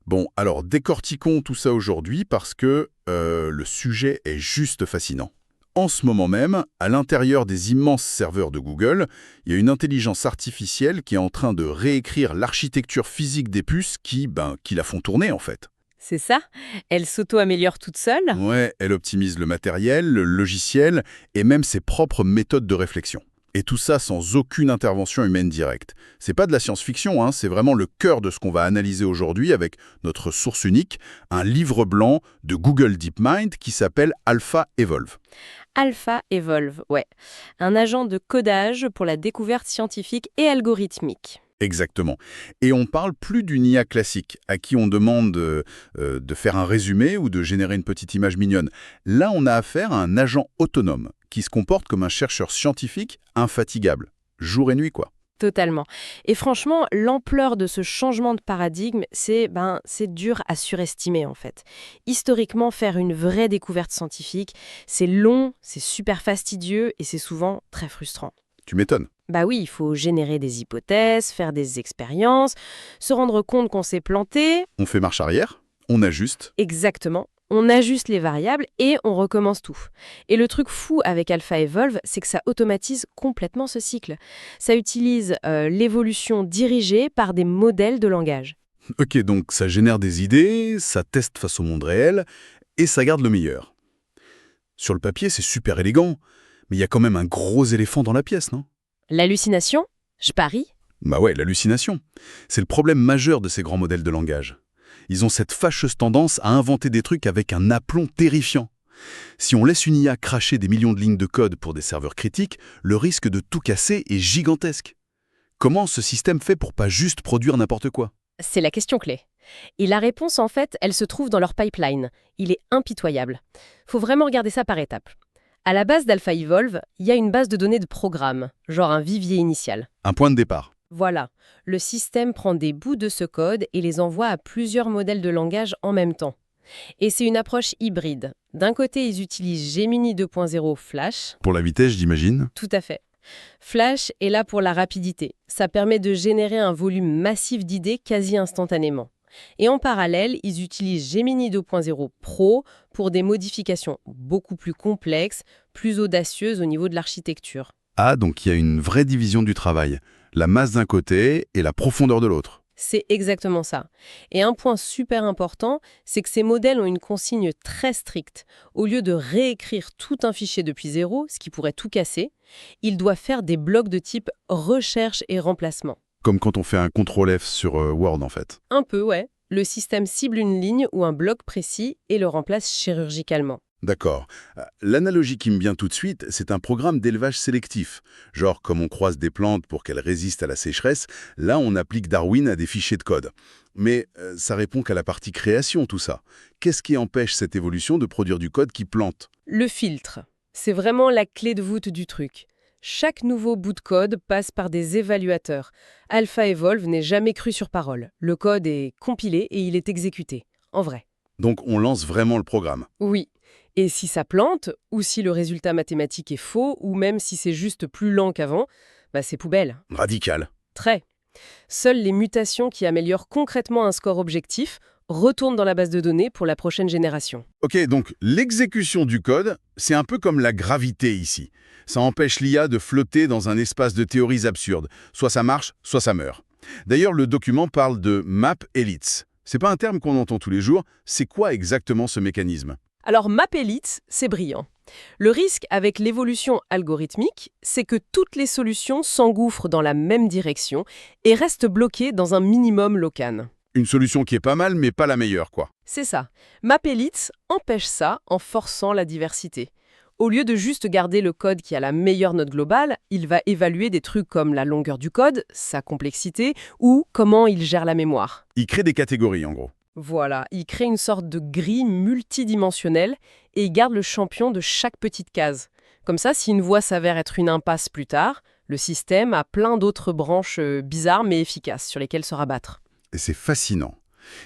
Bon, alors décortiquons tout ça aujourd'hui parce que le sujet est juste fascinant. En ce moment même, à l'intérieur des immenses serveurs de Google, il y a une intelligence artificielle qui est en train de réécrire l'architecture physique des puces qui la font tourner en fait. C'est ça? Elle s'auto-améliore toute seule? Ouais, elle optimise le matériel, le logiciel et même ses propres méthodes de réflexion. Et tout ça sans aucune intervention humaine directe. C'est pas de la science-fiction, hein, c'est vraiment le cœur de ce qu'on va analyser aujourd'hui avec notre source unique, un livre blanc de Google DeepMind qui s'appelle Alpha Evolve. Alpha Evolve, ouais. Un agent de codage pour la découverte scientifique et algorithmique. Exactement. Et on parle plus d'une IA classique, à qui on demande de faire un résumé ou de générer une petite image mignonne. Là, on a affaire à un agent autonome, qui se comporte comme un chercheur scientifique infatigable. Jour et nuit, quoi. Totalement. Et franchement, l'ampleur de ce changement de paradigme, c'est dur à surestimer en fait. Historiquement, faire une vraie découverte scientifique, c'est long, c'est super fastidieux et c'est souvent très frustrant. Tu m'étonnes. Bah oui, il faut générer des hypothèses, faire des expériences, se rendre compte qu'on s'est planté. On fait marche arrière, on ajuste. Exactement. On ajuste les variables et on recommence tout. Et le truc fou avec Alpha Evolve, c'est que ça automatise complètement ce cycle. Ça utilise l'évolution dirigée par des modèles de langage. Ok, donc ça génère des idées, ça teste face au monde réel, et ça garde le meilleur. Sur le papier, c'est super élégant, mais il y a quand même un gros éléphant dans la pièce, non? L'hallucination, je parie. Bah ouais, l'hallucination. C'est le problème majeur de ces grands modèles de langage. Ils ont cette fâcheuse tendance à inventer des trucs avec un aplomb terrifiant. Si on laisse une IA cracher des millions de lignes de code pour des serveurs critiques, le risque de tout casser est gigantesque. Comment ce système fait pour pas juste produire n'importe quoi? C'est la question clé. Et la réponse, en fait, elle se trouve dans leur pipeline. Il est impitoyable. Faut vraiment regarder ça par étapes. À la base d'Alpha Evolve, il y a une base de données de programmes, genre un vivier initial. Un point de départ. Voilà, le système prend des bouts de ce code et les envoie à plusieurs modèles de langage en même temps. Et c'est une approche hybride. D'un côté, ils utilisent Gemini 2.0 Flash. Pour la vitesse, j'imagine. Tout à fait. Flash est là pour la rapidité. Ça permet de générer un volume massif d'idées quasi instantanément. Et en parallèle, ils utilisent Gemini 2.0 Pro pour des modifications beaucoup plus complexes, plus audacieuses au niveau de l'architecture. Ah, donc il y a une vraie division du travail. La masse d'un côté et la profondeur de l'autre. C'est exactement ça. Et un point super important, c'est que ces modèles ont une consigne très stricte. Au lieu de réécrire tout un fichier depuis zéro, ce qui pourrait tout casser, ils doivent faire des blocs de type recherche et remplacement. Comme quand on fait un CTRL-F sur Word, en fait. Un peu, ouais. Le système cible une ligne ou un bloc précis et le remplace chirurgicalement. D'accord. L'analogie qui me vient tout de suite, c'est un programme d'élevage sélectif. Genre, comme on croise des plantes pour qu'elles résistent à la sécheresse, là, on applique Darwin à des fichiers de code. Mais ça répond qu'à la partie création, tout ça. Qu'est-ce qui empêche cette évolution de produire du code qui plante? Le filtre, c'est vraiment la clé de voûte du truc. Chaque nouveau bout de code passe par des évaluateurs. Alpha Evolve n'est jamais cru sur parole. Le code est compilé et il est exécuté. En vrai. Donc, on lance vraiment le programme. Oui. Et si ça plante, ou si le résultat mathématique est faux, ou même si c'est juste plus lent qu'avant, c'est poubelle. Radical. Très. Seules les mutations qui améliorent concrètement un score objectif retournent dans la base de données pour la prochaine génération. Ok, donc l'exécution du code, c'est un peu comme la gravité ici. Ça empêche l'IA de flotter dans un espace de théories absurdes. Soit ça marche, soit ça meurt. D'ailleurs, le document parle de map elites. C'est pas un terme qu'on entend tous les jours. C'est quoi exactement ce mécanisme? Alors MapElite, c'est brillant. Le risque avec l'évolution algorithmique, c'est que toutes les solutions s'engouffrent dans la même direction et restent bloquées dans un minimum local. Une solution qui est pas mal, mais pas la meilleure, quoi. C'est ça. MapElite empêche ça en forçant la diversité. Au lieu de juste garder le code qui a la meilleure note globale, il va évaluer des trucs comme la longueur du code, sa complexité ou comment il gère la mémoire. Il crée des catégories, en gros. Voilà, il crée une sorte de grille multidimensionnelle et il garde le champion de chaque petite case. Comme ça, si une voie s'avère être une impasse plus tard, le système a plein d'autres branches bizarres mais efficaces sur lesquelles se rabattre. Et c'est fascinant.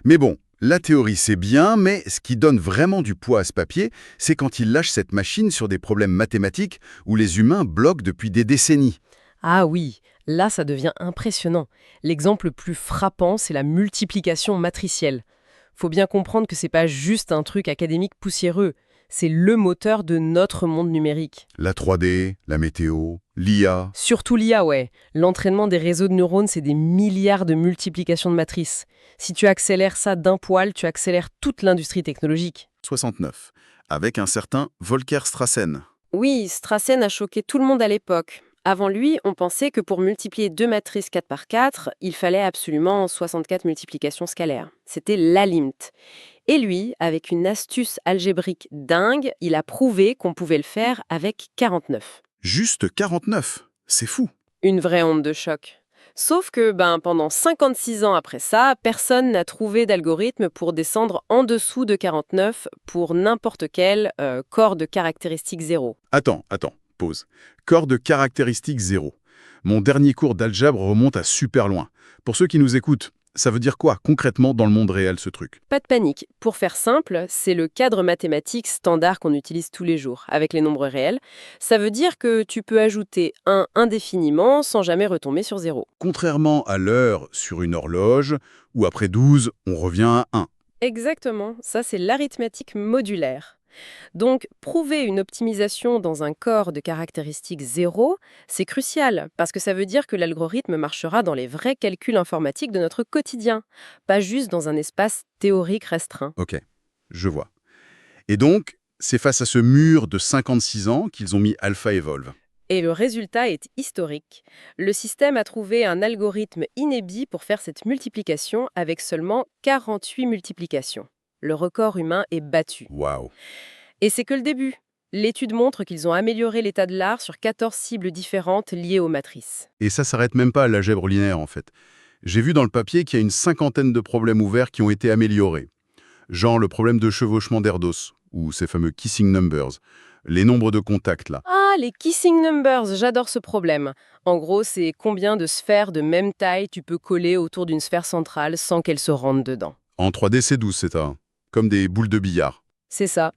Mais bon, la théorie c'est bien, mais ce qui donne vraiment du poids à ce papier, c'est quand il lâche cette machine sur des problèmes mathématiques où les humains bloquent depuis des décennies. Ah oui, là ça devient impressionnant. L'exemple le plus frappant, c'est la multiplication matricielle. Faut bien comprendre que c'est pas juste un truc académique poussiéreux, c'est le moteur de notre monde numérique. La 3D, la météo, l'IA. Surtout l'IA, ouais. L'entraînement des réseaux de neurones, c'est des milliards de multiplications de matrices. Si tu accélères ça d'un poil, tu accélères toute l'industrie technologique. 69, avec un certain Volker Strassen. Oui, Strassen a choqué tout le monde à l'époque. Avant lui, on pensait que pour multiplier deux matrices 4 par 4, il fallait absolument 64 multiplications scalaires. C'était la limite. Et lui, avec une astuce algébrique dingue, il a prouvé qu'on pouvait le faire avec 49. Juste 49, c'est fou. Une vraie onde de choc. Sauf que, pendant 56 ans après ça, personne n'a trouvé d'algorithme pour descendre en dessous de 49 pour n'importe quel corps de caractéristique 0. Attends, pause. Corps de caractéristique 0. Mon dernier cours d'algèbre remonte à super loin. Pour ceux qui nous écoutent, ça veut dire quoi concrètement dans le monde réel ce truc? Pas de panique. Pour faire simple, c'est le cadre mathématique standard qu'on utilise tous les jours, avec les nombres réels. Ça veut dire que tu peux ajouter 1 indéfiniment sans jamais retomber sur 0. Contrairement à l'heure sur une horloge, où après 12, on revient à 1. Exactement, ça c'est l'arithmétique modulaire. Donc, prouver une optimisation dans un corps de caractéristique 0, c'est crucial, parce que ça veut dire que l'algorithme marchera dans les vrais calculs informatiques de notre quotidien, pas juste dans un espace théorique restreint. Ok, je vois. Et donc, c'est face à ce mur de 56 ans qu'ils ont mis AlphaEvolve. Et le résultat est historique. Le système a trouvé un algorithme inédit pour faire cette multiplication avec seulement 48 multiplications. Le record humain est battu. Waouh. Et c'est que le début. L'étude montre qu'ils ont amélioré l'état de l'art sur 14 cibles différentes liées aux matrices. Et ça s'arrête même pas à l'algèbre linéaire en fait. J'ai vu dans le papier qu'il y a une cinquantaine de problèmes ouverts qui ont été améliorés. Genre le problème de chevauchement d'Erdos, ou ces fameux kissing numbers, les nombres de contacts là. Ah, les kissing numbers, j'adore ce problème. En gros, c'est combien de sphères de même taille tu peux coller autour d'une sphère centrale sans qu'elle se rentre dedans. En 3D, c'est 12, c'est ça. Comme des boules de billard. C'est ça.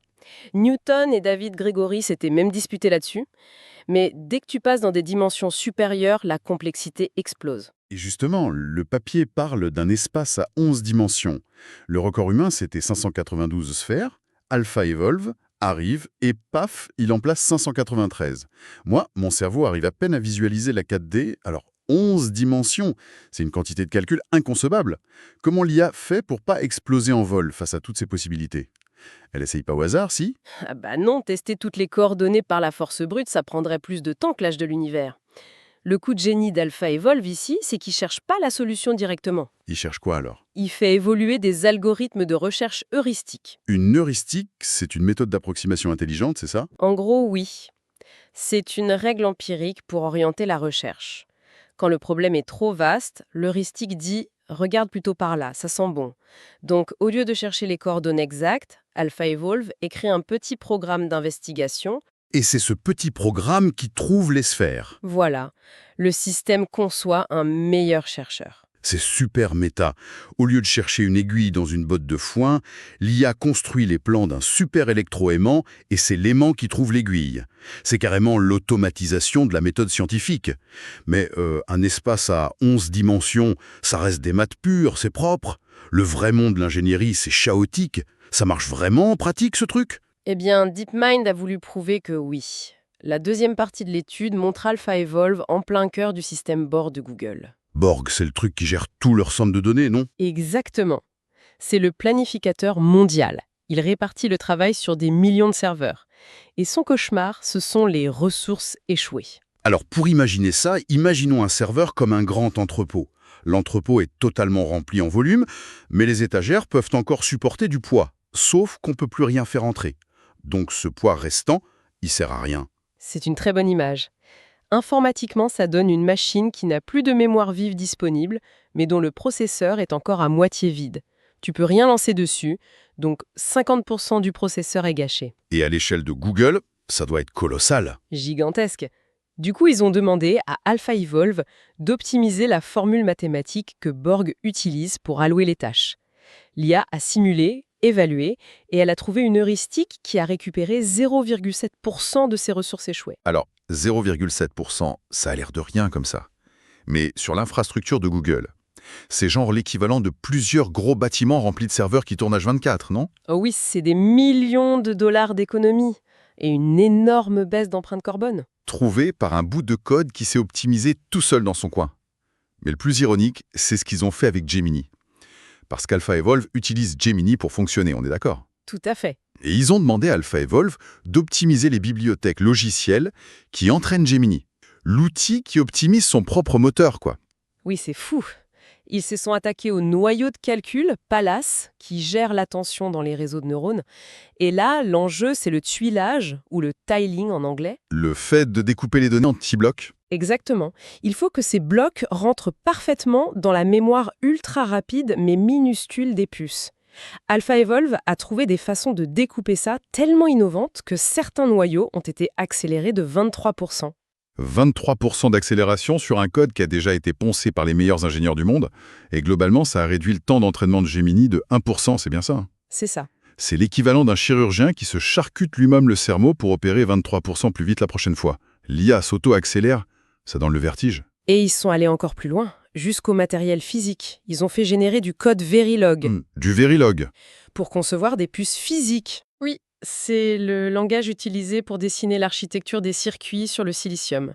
Newton et David Gregory s'étaient même disputés là-dessus. Mais dès que tu passes dans des dimensions supérieures, la complexité explose. Et justement, le papier parle d'un espace à 11 dimensions. Le record humain, c'était 592 sphères. AlphaEvolve arrive et paf, il en place 593. Moi, mon cerveau arrive à peine à visualiser la 4D, alors 11 dimensions, c'est une quantité de calcul inconcevable. Comment l'IA fait pour pas exploser en vol face à toutes ces possibilités? Elle essaye pas au hasard, si? Ah bah non, tester toutes les coordonnées par la force brute, ça prendrait plus de temps que l'âge de l'univers. Le coup de génie d'AlphaEvolve ici, c'est qu'il cherche pas la solution directement. Il cherche quoi alors? Il fait évoluer des algorithmes de recherche heuristiques. Une heuristique, c'est une méthode d'approximation intelligente, c'est ça? En gros, oui. C'est une règle empirique pour orienter la recherche. Quand le problème est trop vaste, l'heuristique dit « regarde plutôt par là, ça sent bon ». Donc, au lieu de chercher les coordonnées exactes, AlphaEvolve écrit un petit programme d'investigation. Et c'est ce petit programme qui trouve les sphères. Voilà, le système conçoit un meilleur chercheur. C'est super méta. Au lieu de chercher une aiguille dans une botte de foin, l'IA construit les plans d'un super électroaimant et c'est l'aimant qui trouve l'aiguille. C'est carrément l'automatisation de la méthode scientifique. Mais un espace à 11 dimensions, ça reste des maths pures, c'est propre. Le vrai monde de l'ingénierie, c'est chaotique. Ça marche vraiment en pratique, ce truc? Eh bien, DeepMind a voulu prouver que oui. La deuxième partie de l'étude montre AlphaEvolve en plein cœur du système Borg de Google. Borg, c'est le truc qui gère tout leur centre de données, non? Exactement. C'est le planificateur mondial. Il répartit le travail sur des millions de serveurs. Et son cauchemar, ce sont les ressources échouées. Alors pour imaginer ça, imaginons un serveur comme un grand entrepôt. L'entrepôt est totalement rempli en volume, mais les étagères peuvent encore supporter du poids, sauf qu'on ne peut plus rien faire entrer. Donc ce poids restant, il sert à rien. C'est une très bonne image. Informatiquement, ça donne une machine qui n'a plus de mémoire vive disponible, mais dont le processeur est encore à moitié vide. Tu peux rien lancer dessus, donc 50% du processeur est gâché. Et à l'échelle de Google, ça doit être colossal. Gigantesque. Du coup, ils ont demandé à AlphaEvolve d'optimiser la formule mathématique que Borg utilise pour allouer les tâches. L'IA a simulé, évalué, et elle a trouvé une heuristique qui a récupéré 0,7% de ses ressources échouées. Alors, 0,7%, ça a l'air de rien comme ça. Mais sur l'infrastructure de Google, C'est genre l'équivalent de plusieurs gros bâtiments remplis de serveurs qui tournent H24, non? Oh oui, c'est des millions de dollars d'économies et une énorme baisse d'empreinte carbone. Trouvé par un bout de code qui s'est optimisé tout seul dans son coin. Mais le plus ironique, c'est ce qu'ils ont fait avec Gemini. Parce qu'AlphaEvolve utilise Gemini pour fonctionner, on est d'accord? Tout à fait. Et ils ont demandé à AlphaEvolve d'optimiser les bibliothèques logicielles qui entraînent Gemini. L'outil qui optimise son propre moteur, quoi. Oui, c'est fou. Ils se sont attaqués au noyau de calcul, Pallas, qui gère l'attention dans les réseaux de neurones. Et là, l'enjeu, c'est le tuilage, ou le tiling en anglais. Le fait de découper les données en petits blocs. Exactement. Il faut que ces blocs rentrent parfaitement dans la mémoire ultra rapide mais minuscule des puces. AlphaEvolve a trouvé des façons de découper ça tellement innovantes que certains noyaux ont été accélérés de 23%. 23% d'accélération sur un code qui a déjà été poncé par les meilleurs ingénieurs du monde. Et globalement, ça a réduit le temps d'entraînement de Gemini de 1%, c'est bien ça? C'est ça. C'est l'équivalent d'un chirurgien qui se charcute lui-même le cerveau pour opérer 23% plus vite la prochaine fois. L'IA s'auto-accélère, ça donne le vertige. Et ils sont allés encore plus loin, jusqu'au matériel physique. Ils ont fait générer du code Verilog Du Verilog. pour concevoir des puces physiques. Oui, c'est le langage utilisé pour dessiner l'architecture des circuits sur le silicium.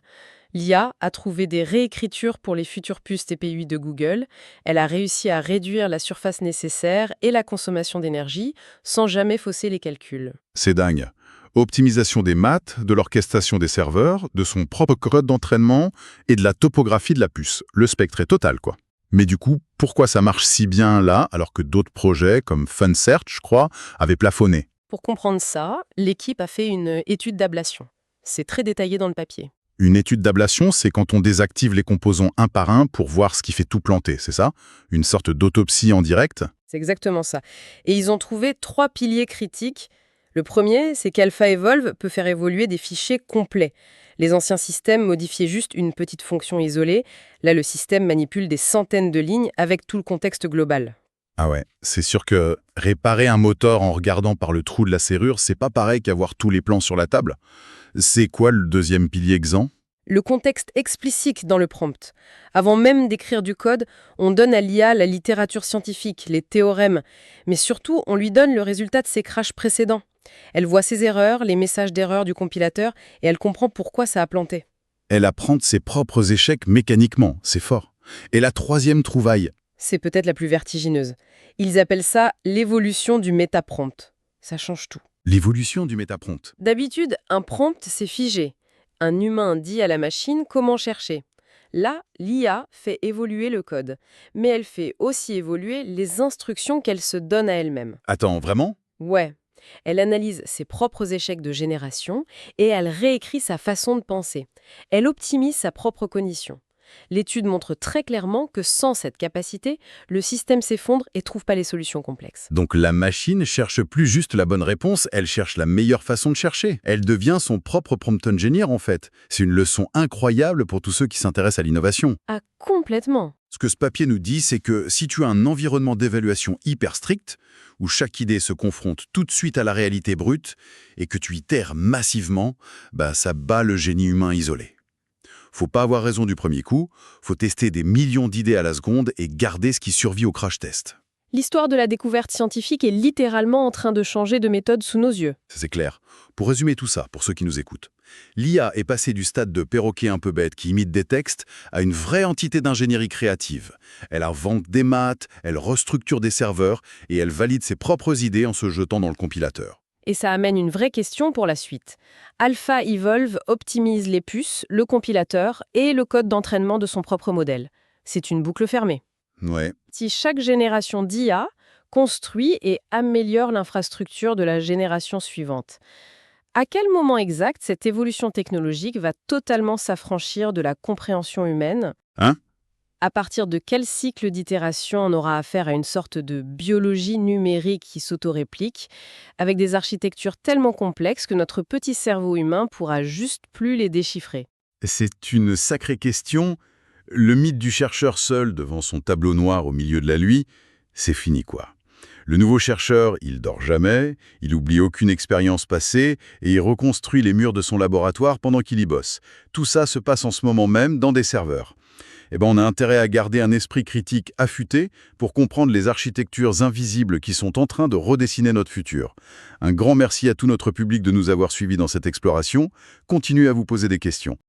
L'IA a trouvé des réécritures pour les futures puces TPU de Google. Elle a réussi à réduire la surface nécessaire et la consommation d'énergie sans jamais fausser les calculs. C'est dingue. Optimisation des maths, de l'orchestration des serveurs, de son propre code d'entraînement et de la topographie de la puce. Le spectre est total, quoi. Mais du coup, pourquoi ça marche si bien là, alors que d'autres projets, comme FunSearch, je crois, avaient plafonné? Pour comprendre ça, l'équipe a fait une étude d'ablation. C'est très détaillé dans le papier. Une étude d'ablation, c'est quand on désactive les composants un par un pour voir ce qui fait tout planter, c'est ça? Une sorte d'autopsie en direct? C'est exactement ça. Et ils ont trouvé 3 piliers critiques. Le premier, c'est qu'AlphaEvolve peut faire évoluer des fichiers complets. Les anciens systèmes modifiaient juste une petite fonction isolée. Là, le système manipule des centaines de lignes avec tout le contexte global. Ah ouais, c'est sûr que réparer un moteur en regardant par le trou de la serrure, c'est pas pareil qu'avoir tous les plans sur la table. C'est quoi le deuxième pilier exempt? Le contexte explicite dans le prompt. Avant même d'écrire du code, on donne à l'IA la littérature scientifique, les théorèmes, mais surtout, on lui donne le résultat de ses crashs précédents. Elle voit ses erreurs, les messages d'erreur du compilateur, et elle comprend pourquoi ça a planté. Elle apprend de ses propres échecs mécaniquement, c'est fort. Et la troisième trouvaille? C'est peut-être la plus vertigineuse. Ils appellent ça l'évolution du métaprompt. Ça change tout. L'évolution du métaprompt. D'habitude, un prompt, c'est figé. Un humain dit à la machine comment chercher. Là, l'IA fait évoluer le code, mais elle fait aussi évoluer les instructions qu'elle se donne à elle-même. Attends, vraiment? Ouais, elle analyse ses propres échecs de génération et elle réécrit sa façon de penser. Elle optimise sa propre cognition. L'étude montre très clairement que sans cette capacité, le système s'effondre et trouve pas les solutions complexes. Donc la machine cherche plus juste la bonne réponse, elle cherche la meilleure façon de chercher. Elle devient son propre prompt engineer en fait. C'est une leçon incroyable pour tous ceux qui s'intéressent à l'innovation. Ah, complètement. Ce que ce papier nous dit, c'est que si tu as un environnement d'évaluation hyper strict, où chaque idée se confronte tout de suite à la réalité brute, et que tu itères massivement, ça bat le génie humain isolé. Faut pas avoir raison du premier coup, faut tester des millions d'idées à la seconde et garder ce qui survit au crash test. L'histoire de la découverte scientifique est littéralement en train de changer de méthode sous nos yeux. Ça, c'est clair. Pour résumer tout ça, pour ceux qui nous écoutent, l'IA est passée du stade de perroquet un peu bête qui imite des textes à une vraie entité d'ingénierie créative. Elle invente des maths, elle restructure des serveurs et elle valide ses propres idées en se jetant dans le compilateur. Et ça amène une vraie question pour la suite. AlphaEvolve optimise les puces, le compilateur et le code d'entraînement de son propre modèle. C'est une boucle fermée. Ouais. Si chaque génération d'IA construit et améliore l'infrastructure de la génération suivante, à quel moment exact cette évolution technologique va totalement s'affranchir de la compréhension humaine? À partir de quel cycle d'itération on aura affaire à une sorte de biologie numérique qui s'autoréplique, avec des architectures tellement complexes que notre petit cerveau humain pourra juste plus les déchiffrer? C'est une sacrée question. Le mythe du chercheur seul devant son tableau noir au milieu de la nuit, c'est fini quoi. Le nouveau chercheur, il dort jamais, il oublie aucune expérience passée et il reconstruit les murs de son laboratoire pendant qu'il y bosse. Tout ça se passe en ce moment même dans des serveurs. eh ben, on a intérêt à garder un esprit critique affûté pour comprendre les architectures invisibles qui sont en train de redessiner notre futur. Un grand merci à tout notre public de nous avoir suivis dans cette exploration. Continuez à vous poser des questions.